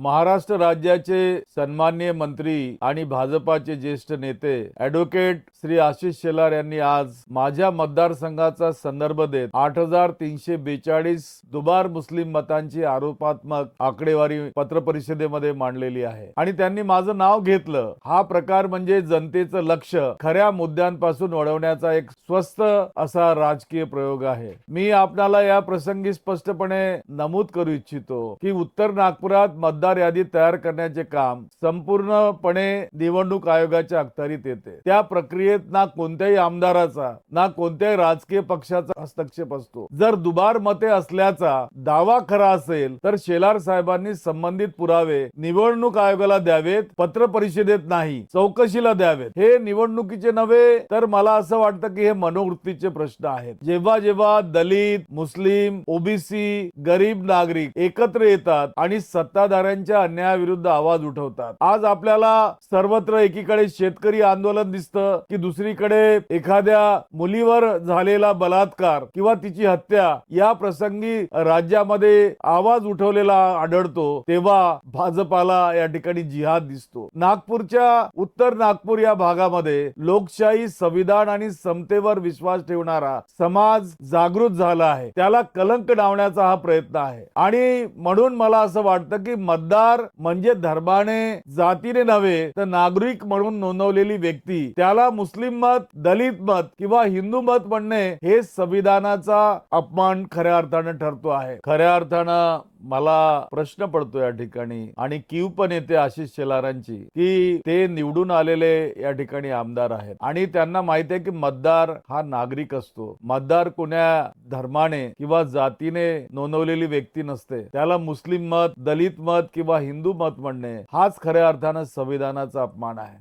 महाराष्ट्र राज्याचे सन्माननीय मंत्री आणि भाजपाचे ज्येष्ठ नेते ॲडव्होकेट श्री आशिष शेलार यांनी आज माझ्या मतदारसंघाचा संदर्भ देत 8,342 दुबार मुस्लिम मतांची आरोपात्मक आकडेवारी पत्रपरिषदेमध्ये मांडलेली आहे आणि त्यांनी माझं नाव घेतलं. हा प्रकार म्हणजे जनतेचं लक्ष खऱ्या मुद्द्यांपासून वळवण्याचा एक स्वस्त असा राजकीय प्रयोग आहे. मी आपल्याला या प्रसंगी स्पष्टपणे नमूद करू इच्छितो की उत्तर नागपुरात मतदार यादी तयार करण्याचे काम संपूर्णपणे निवडणूक आयोगाच्या अखत्यारीत येते. त्या प्रक्रियेत ना कोणत्याही आमदाराचा ना कोणत्याही राजकीय पक्षाचा हस्तक्षेप असतो. जर दुबार मते असल्याचा दावा खरा असेल तर शेलार साहेबांनी संबंधित पुरावे निवडणूक आयोगाला द्यावेत, पत्रपरिषदेत नाही, चौकशीला द्यावेत. हे निवडणुकीचे नव्हे तर मला असं वाटतं की हे मनोवृत्तीचे प्रश्न आहेत. जेव्हा जेव्हा दलित, मुस्लिम, ओबीसी, गरीब नागरिक एकत्र येतात आणि सत्ताधाऱ्यांच्या अन्यायाविरुद्ध आवाज उठवतात. आज आपल्याला सर्वत्र एकीकडे शेतकरी आंदोलन दिसतं की दुसरीकडे एखाद्या मुलीवर झालेला बलात्कार किंवा तिची हत्या या प्रसंगी राज्यामध्ये आवाज उठवलेला आढळतो, तेव्हा भाजपाला या ठिकाणी जिहाद दिसतो. नागपूरच्या उत्तर नागपूर या भागामध्ये लोकशाही, संविधान आणि समतेवर विश्वास ठेवणारा समाज जागृत झाला आहे. त्याला कलंक लावण्याचा हा प्रयत्न आहे आणि म्हणून मला असं वाटतं की मतदार म्हणजे धर्माने, जातीने नव्हे तर नागरिक म्हणून नोंदवलेली व्यक्ती, त्याला मुस्लिम मत, दलित मत किंवा हिंदू मत म्हणणे हे संविधानाचा अपमान खऱ्या अर्थानं ठरतो आहे. खऱ्या अर्थानं मला प्रश्न पडतो या ठिकाणी आणि कीव पण येते आशिष शेलारांची की ते निवडून आलेले या ठिकाणी आमदार आहेत आणि त्यांना माहिती आहे की मतदार हा नागरिक असतो. मतदार कोण्या धर्माने किंवा जातीने नोंदवलेली व्यक्ती नसते. त्याला मुस्लिम मत, दलित मत किंवा हिंदू मत म्हणणे हाच खऱ्या अर्थानं संविधानाचा अपमान आहे.